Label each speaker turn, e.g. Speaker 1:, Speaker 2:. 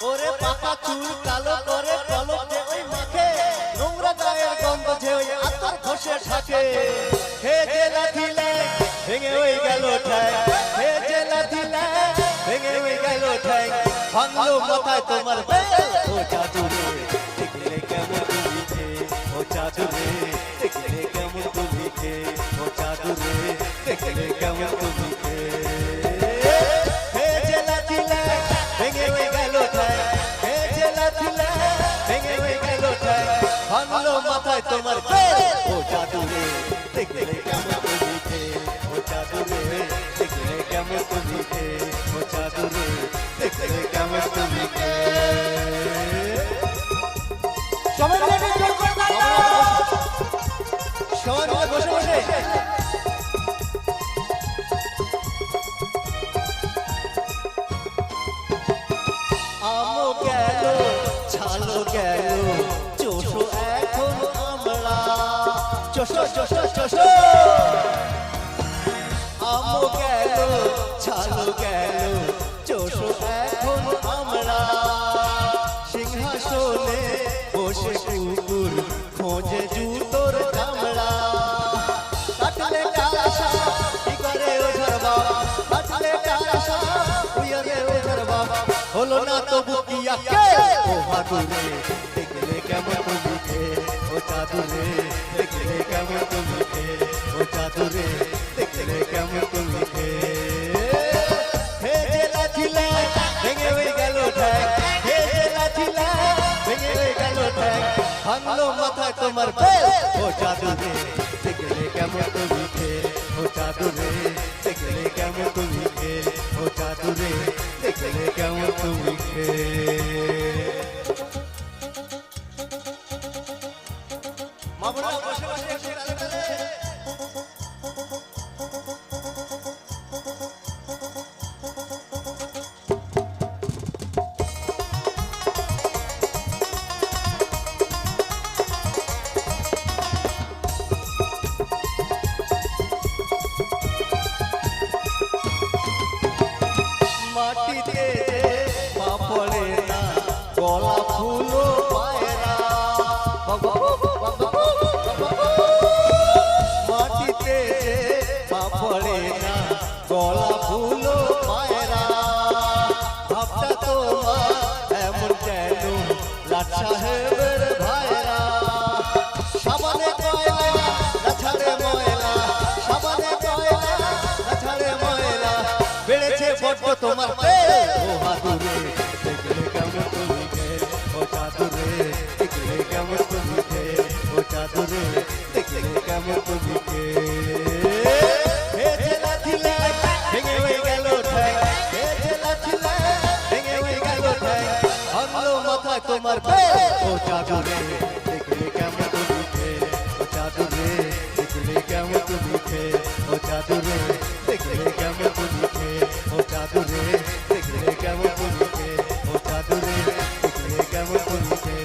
Speaker 1: ওরে পাকা চুল কালো করে কলম যে ওই মাখে, নোংরা গায়ের গন্ধ যে ওই আতর ঘষে থাকে। হে যে লাথিলে ভেঙে ওই গেল ঠাই, হে যে লাথিলে ভেঙে ওই গেল ঠাই। ভাঙলো মাথায় তোমার বেল, ও জাদু রে দেখলে কেমন তুমি কে, ও জাদু রে দেখলে কেমন তুমি কে, ও জাদু রে দেখলে কেমন তুমি কে। হে যে লাথিলে ভেঙে ওই গেল ঠাই, হে যে লাথিলে ভেঙে ওই গেল ঠাই। ভাঙলো মাথায় তোমার বেল, ও জাদু রে দেখলে কেমন তুমি কে, ও জাদু রে দেখলে কেমন তুমি কে, ও জাদু রে দেখলে কেমন তুমি কে।
Speaker 2: সবাই মিলে একটু জোর করে দাও।
Speaker 1: সবাই মিলে বসে বসে আমও গেল ছালো গেল, চোষো এখন আমরা, চোষো চোষো চোষো। আমও গেল ছালো গেল, চোষো এখন আমরা। সিংহাসনে বসে কুকুর খোঁজে জুতোর চামড়া। কাটলে কাশা কি করে ওঝার বাপ, কাটলে কাশা উইয়ারে ওঝার বাপ। হলো না তবু কি আকে, ও ভাদুরে দেখলে কেমন তুমি কে, ও চাদুরে দেখলে কেমন তুমি কে, ও চাদুরে দেখলে কেমন তুমি কে। হে যে লাথিলে ভেঙে হয়ে গেল ঠাই, হে যে লাথিলে ভেঙে হয়ে গেল ঠাই। ভাঙলো মাথায় তোমার বেল, ও চাদুরে দেখলে কেমন তুমি কে, ও চাদুরে দেখলে কেমন তুমি কে, ও চাদুরে দেখলে কেমন তুমি কে। মা বোনা বসে বসে একটু তালে তালে। মাটিতে পা পড়ে না, গলা ফুলো পায় না। মাটিতে পা পড়ে না, গলা ফুলো পায় না। ভাবটা তোমার এমন কেন লাট সাহেবের ভাইরা। সাবানে কয়লা না ছাড়ে ময়লা, সাবানে কয়লা না ছাড়ে ময়লা। বেড়েছে বড্ড তোমার বেল, ও হাতুরে দেখলে কেমন তুমি কে, ও চাদুরে দেখলে কেমন তুমি কে, ও চাদুরে দেখলে কেমন তুমি কে। হে যে লাথিলে ভেঙে হয়ে গেল ঠাই, হে যে লাথিলে ভেঙে হয়ে গেল ঠাই। ভাঙলো মাথায় তোমার বেল, ও চাদুরে দেখলে কেমন তুমি কে, ও চাদুরে দেখলে কেমন তুমি কে, ও চাদুরে দেখলে কেমন তুমি কে, ও চাদুরে দেখলে কেমন তুমি কে, ও চাদুরে দেখলে কেমন তুমি কে।